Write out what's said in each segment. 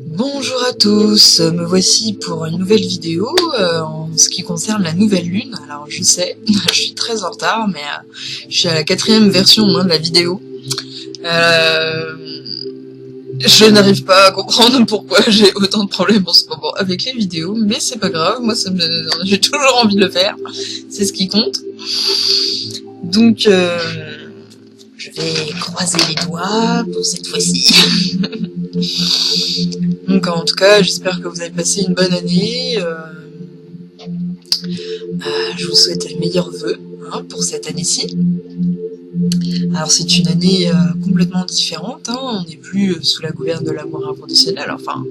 Bonjour à tous, me voici pour une nouvelle vidéo en ce qui concerne la nouvelle lune. Alors je sais, je suis très en retard, mais je suis à la 4e version de la vidéo. Je n'arrive pas à comprendre pourquoi j'ai autant de problèmes en ce moment avec les vidéos, mais c'est pas grave, moi j'ai toujours envie de le faire, c'est ce qui compte. Donc je vais croiser les doigts pour cette fois-ci. Donc en tout cas, j'espère que vous avez passé une bonne année. Je vous souhaite les meilleurs vœux pour cette année-ci. Alors c'est une année complètement différente, on n'est plus sous la gouverne de l'amour inconditionnel, enfin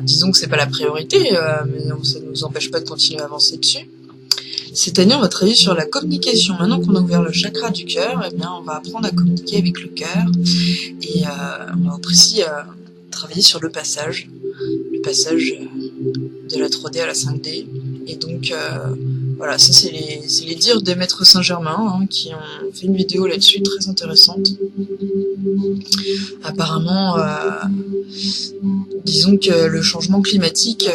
disons que c'est pas la priorité, mais ça ne nous empêche pas de continuer à avancer dessus. Cette année, on va travailler sur la communication. Maintenant qu'on a ouvert le chakra du cœur, eh bien, on va apprendre à communiquer avec le cœur et on va aussi travailler sur le passage de la 3D à la 5D. Et donc, voilà, ça c'est les dires des maîtres Saint-Germain qui ont fait une vidéo là-dessus très intéressante. Apparemment, disons que le changement climatique,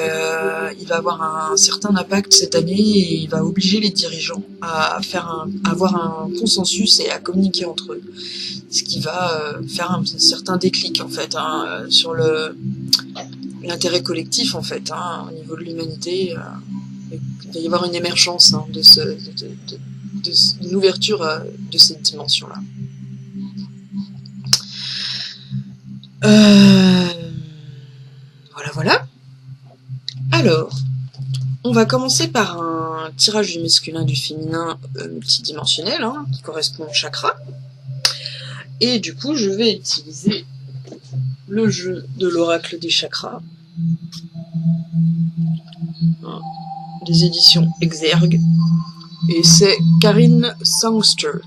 il va avoir un certain impact cette année et il va obliger les dirigeants à avoir un consensus et à communiquer entre eux. Ce qui va faire un certain déclic en fait sur l'intérêt collectif en fait au niveau de l'humanité. Il va y avoir une émergence d'une ouverture de cette dimension-là. Voilà. Alors, on va commencer par un tirage du masculin du féminin multidimensionnel qui correspond au chakra. Et du coup, je vais utiliser le jeu de l'oracle des chakras. Des éditions Exergue. Et c'est Karine Sangster.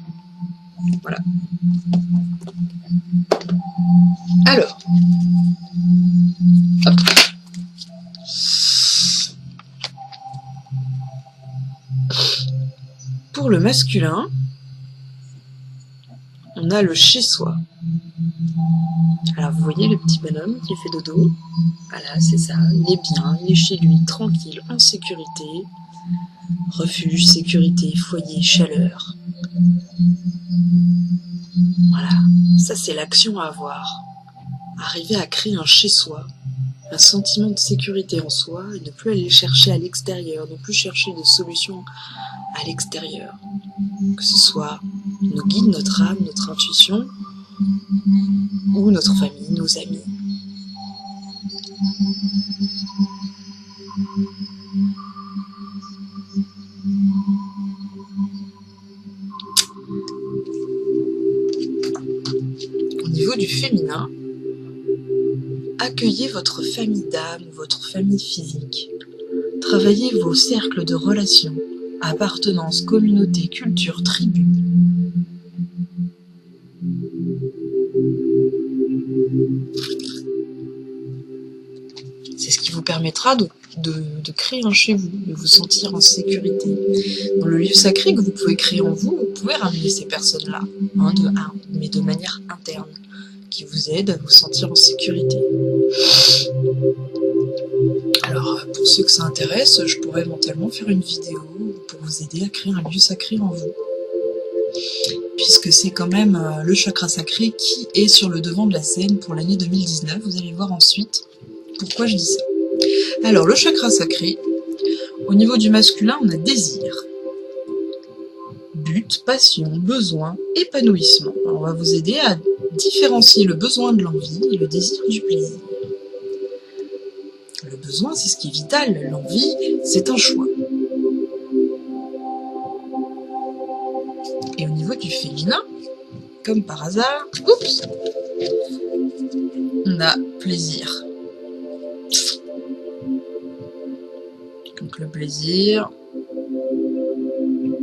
Voilà. Alors. Hop. Pour le masculin, on a le chez-soi. Alors vous voyez le petit bonhomme qui fait dodo. Voilà, c'est ça. Il est bien, il est chez lui, tranquille, en sécurité. Refuge, sécurité, foyer, chaleur. Voilà, ça c'est l'action à avoir. Arriver à créer un chez-soi, un sentiment de sécurité en soi et ne plus aller chercher à l'extérieur, ne plus chercher de solutions à l'extérieur. Que ce soit nos guides, notre âme, notre intuition, ou notre famille, nos amis. Au niveau du féminin, accueillez votre famille d'âme ou votre famille physique. Travaillez vos cercles de relations, appartenance, communauté, culture, tribu. C'est ce qui vous permettra de créer un chez vous, de vous sentir en sécurité. Dans le livre sacré que vous pouvez créer en vous, vous pouvez ramener ces personnes-là, mais de manière interne, qui vous aident à vous sentir en sécurité. Alors, pour ceux que ça intéresse, je pourrais éventuellement faire une vidéo pour vous aider à créer un lieu sacré en vous. Puisque c'est quand même le chakra sacré qui est sur le devant de la scène pour l'année 2019. Vous allez voir ensuite pourquoi je dis ça. Alors, le chakra sacré, au niveau du masculin, on a désir, but, passion, besoin, épanouissement. Alors, on va vous aider à différencier le besoin de l'envie et le désir du plaisir. Le besoin, c'est ce qui est vital. L'envie, c'est un choix. Et au niveau du féminin, comme par hasard, on a plaisir. Donc le plaisir,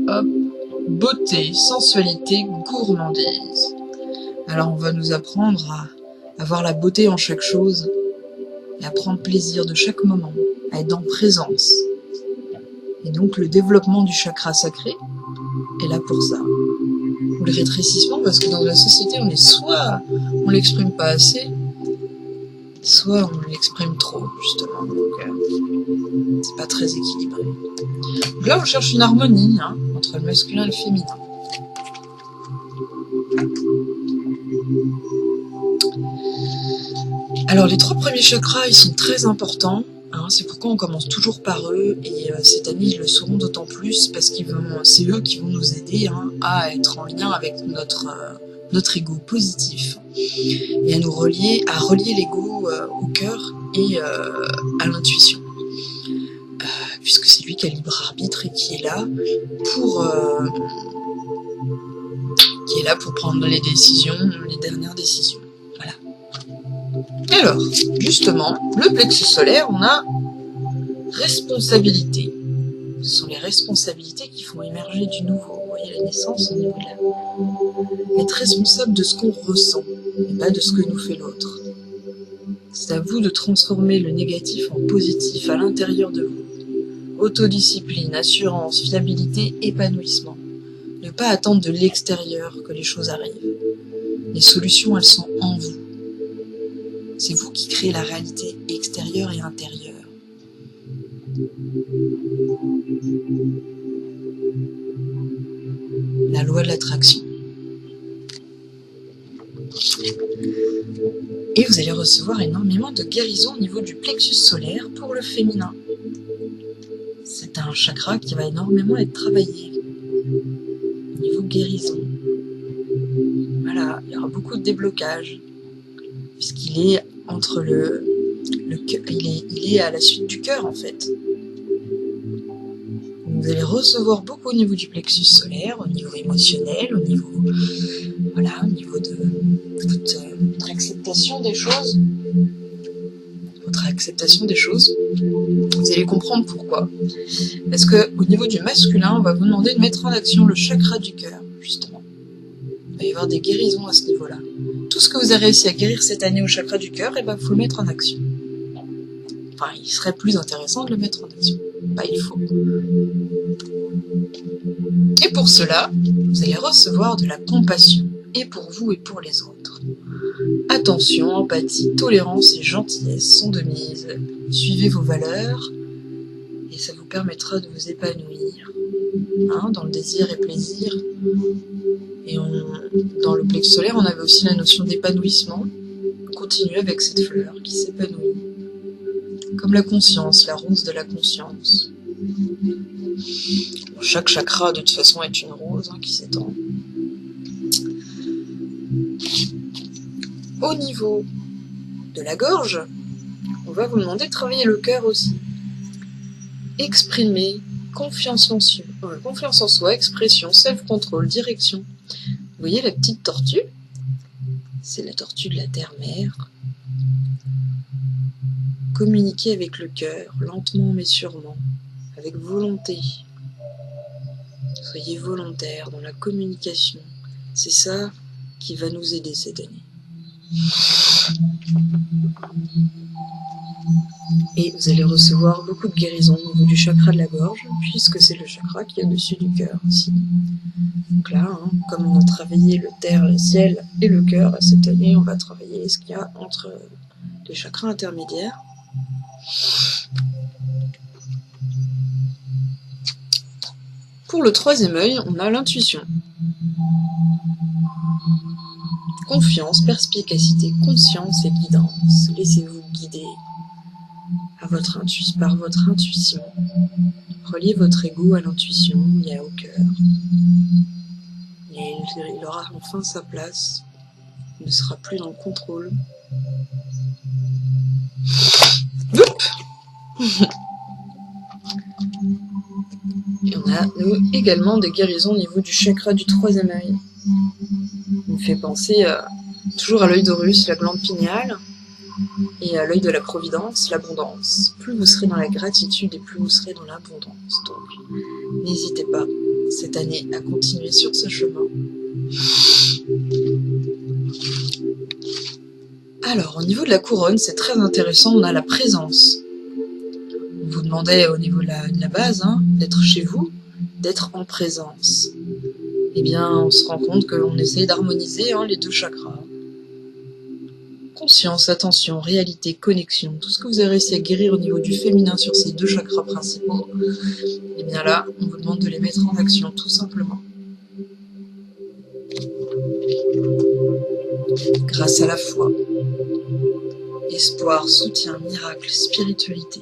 hop, beauté, sensualité, gourmandise. Alors on va nous apprendre à voir la beauté en chaque chose, et à prendre plaisir de chaque moment, à être en présence. Et donc le développement du chakra sacré est là pour ça. Ou le rétrécissement, parce que dans la société, on est soit on l'exprime pas assez, soit on l'exprime trop, justement, donc c'est pas très équilibré. Donc là, on cherche une harmonie hein, entre le masculin et le féminin. Alors les 3 premiers chakras, ils sont très importants, hein, c'est pourquoi on commence toujours par eux, et cette année ils le seront d'autant plus, parce que c'est eux qui vont nous aider hein, à être en lien avec notre ego positif, et à relier l'ego au cœur et à l'intuition, puisque c'est lui qui a le libre arbitre et qui est là pour prendre les décisions, les dernières décisions. Voilà. Alors, justement, le plexus solaire, on a responsabilité. Ce sont les responsabilités qui font émerger du nouveau. Vous voyez la naissance au niveau de la... Être responsable de ce qu'on ressent, et pas de ce que nous fait l'autre. C'est à vous de transformer le négatif en positif à l'intérieur de vous. Autodiscipline, assurance, fiabilité, épanouissement. Ne pas attendre de l'extérieur que les choses arrivent. Les solutions, elles sont en vous. C'est vous qui créez la réalité extérieure et intérieure. La loi de l'attraction. Et vous allez recevoir énormément de guérison au niveau du plexus solaire pour le féminin. C'est un chakra qui va énormément être travaillé. Au niveau guérison. Voilà, il y aura beaucoup de déblocage. Puisqu'il est entre le cœur, il est à la suite du cœur en fait. Vous allez recevoir beaucoup au niveau du plexus solaire, au niveau émotionnel, au niveau de votre acceptation des choses. Votre acceptation des choses. Vous allez comprendre pourquoi. Parce que au niveau du masculin, on va vous demander de mettre en action le chakra du cœur, justement. Il va y avoir des guérisons à ce niveau-là. Tout ce que vous avez réussi à guérir cette année au chakra du cœur, il faut le mettre en action. Enfin, il serait plus intéressant de le mettre en action. Il faut. Et pour cela, vous allez recevoir de la compassion, et pour vous et pour les autres. Attention, empathie, tolérance et gentillesse sont de mise. Suivez vos valeurs, et ça vous permettra de vous épanouir, hein, dans le désir et plaisir. Et dans le plexus solaire, on avait aussi la notion d'épanouissement. Continuez avec cette fleur qui s'épanouit. Comme la conscience, la rose de la conscience. Chaque chakra, de toute façon, est une rose hein, qui s'étend. Au niveau de la gorge, on va vous demander de travailler le cœur aussi. Exprimer, confiance en soi, expression, self-control, direction. Vous voyez la petite tortue? C'est la tortue de la terre-mère. Communiquez avec le cœur, lentement mais sûrement, avec volonté. Soyez volontaire dans la communication. C'est ça qui va nous aider cette année. Et vous allez recevoir beaucoup de guérison au niveau du chakra de la gorge, puisque c'est le chakra qui est au-dessus du cœur aussi. Donc là, hein, comme on a travaillé le terre, le ciel et le cœur, cette année, on va travailler ce qu'il y a entre les chakras intermédiaires. Pour le 3e œil, on a l'intuition. Confiance, perspicacité, conscience et guidance. Laissez-vous guider par votre intuition. Reliez votre ego à l'intuition et au cœur. Et il aura enfin sa place. Il ne sera plus dans le contrôle. Et on a également des guérisons au niveau du chakra du 3e œil. Il me fait penser toujours à l'œil d'Horus, la glande pinéale, et à l'œil de la providence, l'abondance. Plus vous serez dans la gratitude et plus vous serez dans l'abondance. Donc, n'hésitez pas cette année à continuer sur ce chemin. Alors, au niveau de la couronne, c'est très intéressant, on a la présence. On vous demandait au niveau de la base, hein, d'être chez vous, d'être en présence. Eh bien, on se rend compte qu'on essaye d'harmoniser hein, les 2 chakras. conscience, attention, réalité, connexion, tout ce que vous avez réussi à guérir au niveau du féminin sur ces 2 chakras principaux, et bien là, on vous demande de les mettre en action, tout simplement. Grâce à la foi, espoir, soutien, miracle, spiritualité.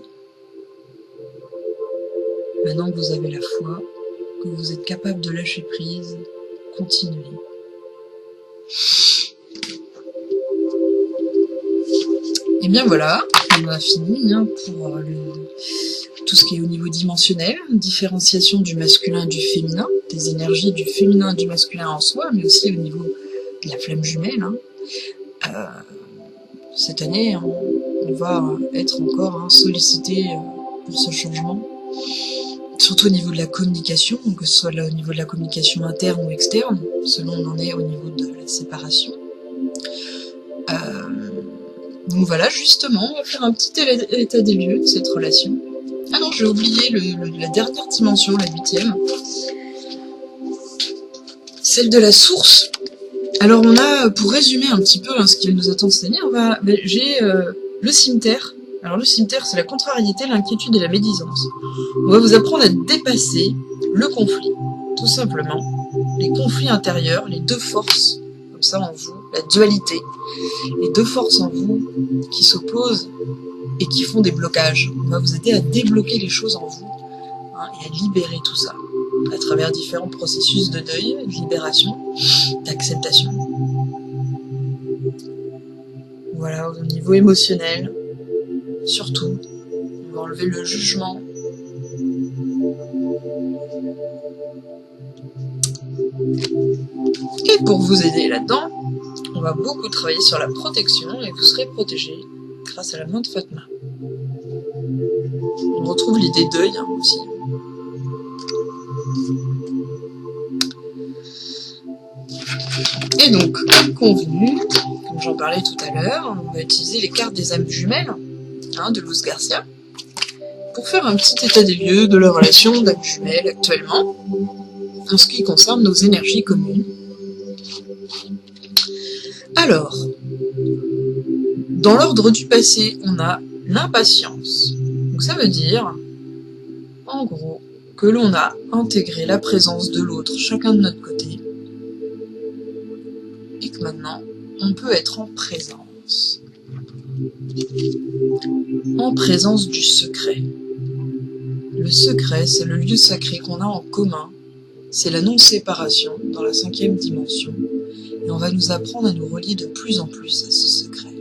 Maintenant que vous avez la foi, que vous êtes capable de lâcher prise, continuez. Et bien voilà, on a fini pour tout ce qui est au niveau dimensionnel, différenciation du masculin et du féminin, des énergies du féminin et du masculin en soi, mais aussi au niveau de la flamme jumelle. Cette année, on va être encore sollicité pour ce changement, surtout au niveau de la communication, que ce soit là au niveau de la communication interne ou externe, selon on en est au niveau de la séparation. Donc voilà, justement, on va faire un petit état des lieux de cette relation. Ah non, j'ai oublié la dernière dimension, la 8e. Celle de la source. Alors on a, pour résumer un petit peu ce qui nous attend cette année, j'ai le cimetière. Alors le cimetière, c'est la contrariété, l'inquiétude et la médisance. On va vous apprendre à dépasser le conflit, tout simplement. Les conflits intérieurs, les 2 forces, comme ça en vous, la dualité. Les 2 forces en vous qui s'opposent et qui font des blocages. On va vous aider à débloquer les choses en vous et à libérer tout ça à travers différents processus de deuil, de libération, d'acceptation. Voilà, au niveau émotionnel, surtout, on va enlever le jugement. Et pour vous aider là-dedans, on va beaucoup travailler sur la protection et vous serez protégé grâce à la main de Fatma. On retrouve l'idée deuil aussi. Et donc, convenu, comme j'en parlais tout à l'heure, on va utiliser les cartes des âmes jumelles de Luz Garcia pour faire un petit état des lieux de la relation d'âmes jumelles actuellement en ce qui concerne nos énergies communes. Alors, dans l'ordre du passé, on a l'impatience. Donc ça veut dire, en gros, que l'on a intégré la présence de l'autre, chacun de notre côté, et que maintenant, on peut être en présence. En présence du secret. Le secret, c'est le lieu sacré qu'on a en commun. C'est la non-séparation dans la 5e dimension. Et on va nous apprendre à nous relier de plus en plus à ce secret.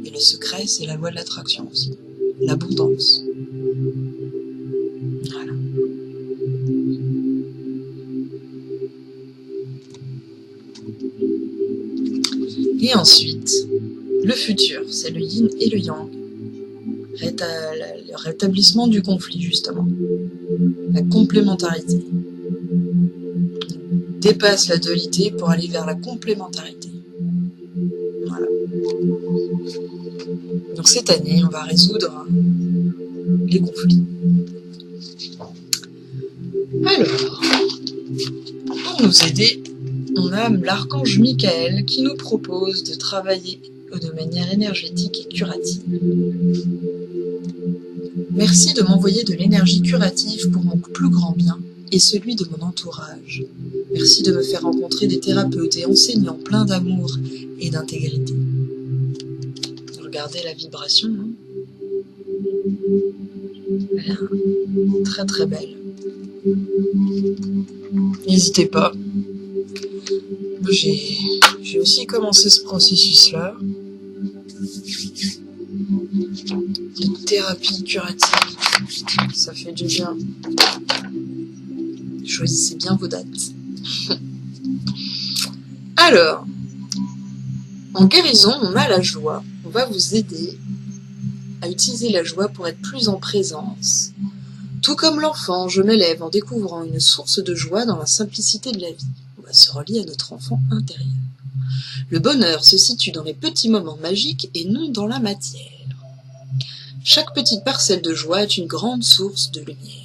Et le secret, c'est la loi de l'attraction aussi. L'abondance. Voilà. Et ensuite, le futur, c'est le yin et le yang. Le rétablissement du conflit, justement. La complémentarité. On dépasse la dualité pour aller vers la complémentarité. Voilà. Donc cette année, on va résoudre les conflits. Alors, pour nous aider, on a l'archange Michael qui nous propose de travailler de manière énergétique et curative. Merci de m'envoyer de l'énergie curative pour mon plus grand bien et celui de mon entourage. Merci de me faire rencontrer des thérapeutes et enseignants pleins d'amour et d'intégrité. Regardez la vibration. Elle est très très belle. N'hésitez pas. J'ai aussi commencé ce processus-là de thérapie curative. Ça fait du bien. Choisissez bien vos dates. Alors, en guérison, on a la joie. On va vous aider à utiliser la joie pour être plus en présence. Tout comme l'enfant, je m'élève en découvrant une source de joie dans la simplicité de la vie. On va se relier à notre enfant intérieur. Le bonheur se situe dans les petits moments magiques et non dans la matière. Chaque petite parcelle de joie est une grande source de lumière.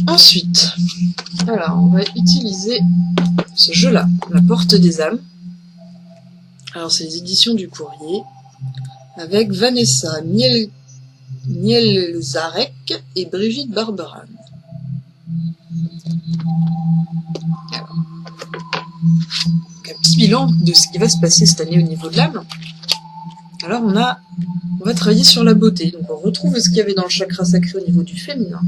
Ensuite, alors on va utiliser ce jeu-là, La Porte des âmes. Alors c'est les éditions du Courrier, avec Vanessa Nielzarek et Brigitte Barberan. Alors, un petit bilan de ce qui va se passer cette année au niveau de l'âme. Alors on va travailler sur la beauté, donc on retrouve ce qu'il y avait dans le chakra sacré au niveau du féminin.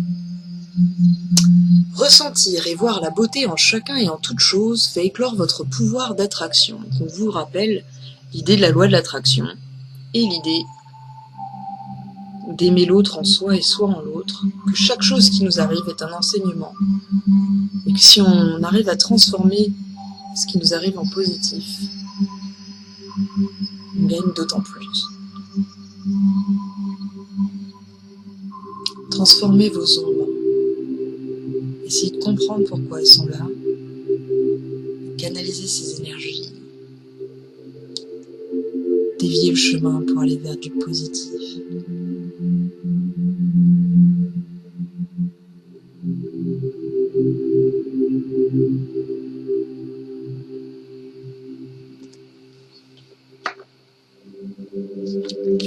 Ressentir et voir la beauté en chacun et en toute chose fait éclore votre pouvoir d'attraction. Donc on vous rappelle l'idée de la loi de l'attraction et l'idée d'aimer l'autre en soi et soi en l'autre, que chaque chose qui nous arrive est un enseignement, et que si on arrive à transformer ce qui nous arrive en positif, on gagne d'autant plus. Transformez vos ombres. Essayez de comprendre pourquoi elles sont là. Canalisez ces énergies. Déviez le chemin pour aller vers du positif.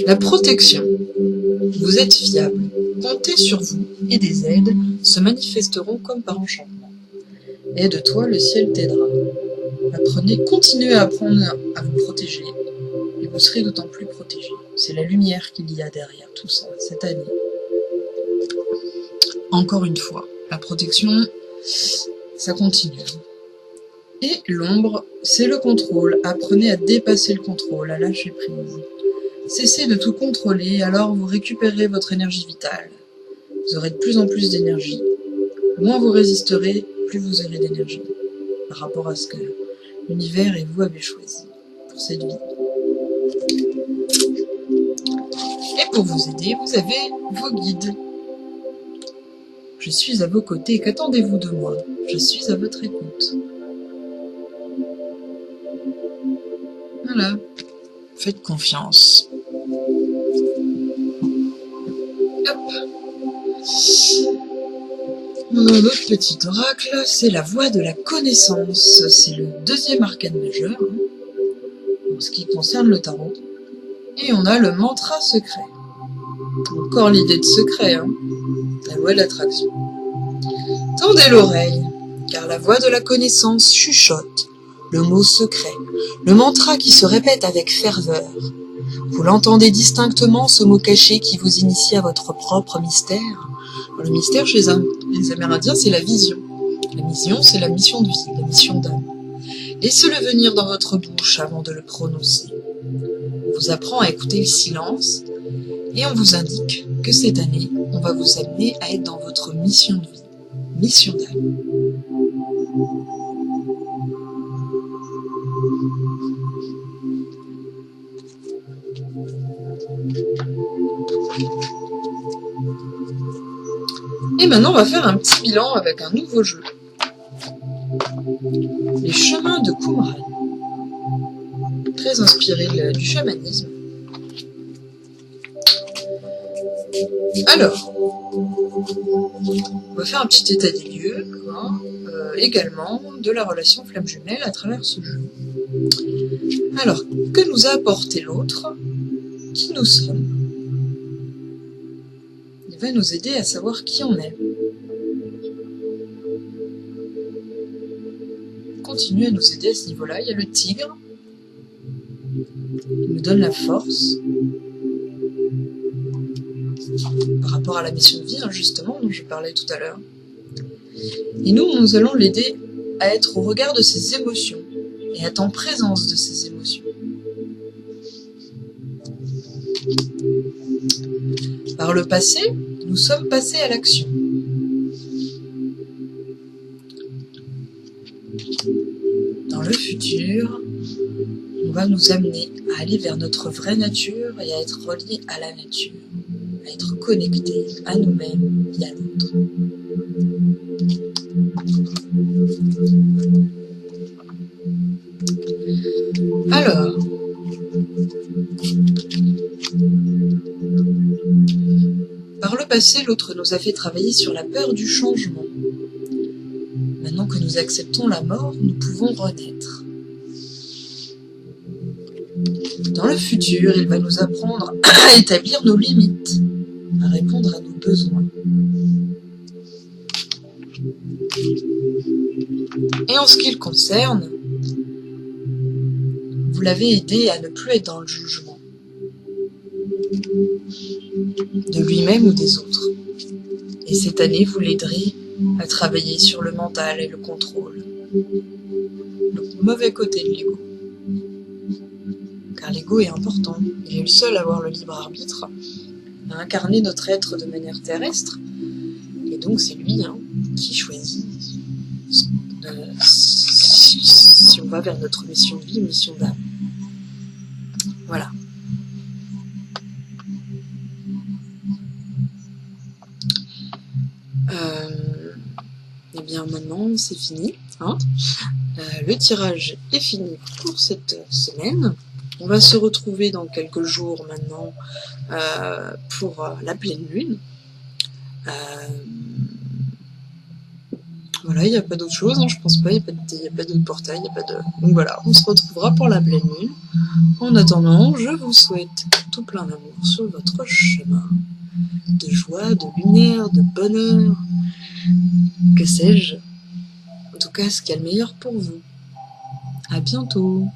La protection. Vous êtes fiable. Comptez sur vous et des aides se manifesteront comme par enchantement. Aide-toi, le ciel t'aidera. Apprenez, continuez à apprendre à vous protéger et vous serez d'autant plus protégé. C'est la lumière qu'il y a derrière tout ça, cette année. Encore une fois, la protection, ça continue. Et l'ombre, c'est le contrôle. Apprenez à dépasser le contrôle, à lâcher prise. Cessez de tout contrôler, alors vous récupérerez votre énergie vitale. Vous aurez de plus en plus d'énergie. Moins vous résisterez, plus vous aurez d'énergie, par rapport à ce que l'univers et vous avez choisi pour cette vie. Et pour vous aider, vous avez vos guides. Je suis à vos côtés, qu'attendez-vous de moi? Je suis à votre écoute. Voilà. Faites confiance. Hop. On a notre petit oracle, c'est la voie de la connaissance. C'est le deuxième arcane majeur, en ce qui concerne le tarot. Et on a le mantra secret. Encore l'idée de secret, la loi de l'attraction. Tendez l'oreille, car la voix de la connaissance chuchote le mot secret, le mantra qui se répète avec ferveur. Vous l'entendez distinctement, ce mot caché qui vous initie à votre propre mystère. Le mystère chez les Amérindiens, c'est la vision. La vision, c'est la mission de vie, la mission d'âme. Laissez-le venir dans votre bouche avant de le prononcer. On vous apprend à écouter le silence et on vous indique que cette année, on va vous amener à être dans votre mission de vie, mission d'âme. Et maintenant, on va faire un petit bilan avec un nouveau jeu. Les chemins de Qumran. Très inspiré du chamanisme. Alors, on va faire un petit état des lieux, également de la relation flamme jumelle à travers ce jeu. Alors, que nous a apporté l'autre? Qui nous sommes? Il va nous aider à savoir qui on est. Continue à nous aider à ce niveau-là. Il y a le tigre. Il nous donne la force. Par rapport à la mission de vie, justement, dont je parlais tout à l'heure. Et nous allons l'aider à être au regard de ses émotions et à être en présence de ses émotions. Par le passé, nous sommes passés à l'action. Dans le futur, on va nous amener à aller vers notre vraie nature et à être reliés à la nature, à être connectés à nous-mêmes et à l'autre. Alors, Par le passé, l'autre nous a fait travailler sur la peur du changement. Maintenant que nous acceptons la mort, nous pouvons renaître. Dans le futur, il va nous apprendre à établir nos limites, à répondre à nos besoins. Et en ce qui le concerne, vous l'avez aidé à ne plus être dans le jugement de lui-même ou des autres. Et cette année, vous l'aiderez à travailler sur le mental et le contrôle, le mauvais côté de l'ego. Car l'ego est important, il est le seul à avoir le libre arbitre, à incarner notre être de manière terrestre, et donc c'est lui qui choisit si on va vers notre mission de vie ou mission d'âme. Voilà. Et bien maintenant c'est fini. Le tirage est fini pour cette semaine. On va se retrouver dans quelques jours maintenant pour la pleine lune. Voilà, il n'y a pas d'autre chose, je pense pas, il n'y a pas de portail, Donc voilà, on se retrouvera pour la pleine lune. En attendant, je vous souhaite tout plein d'amour sur votre chemin, de joie, de lumière, de bonheur, que sais-je. En tout cas, ce qui est le meilleur pour vous. À bientôt.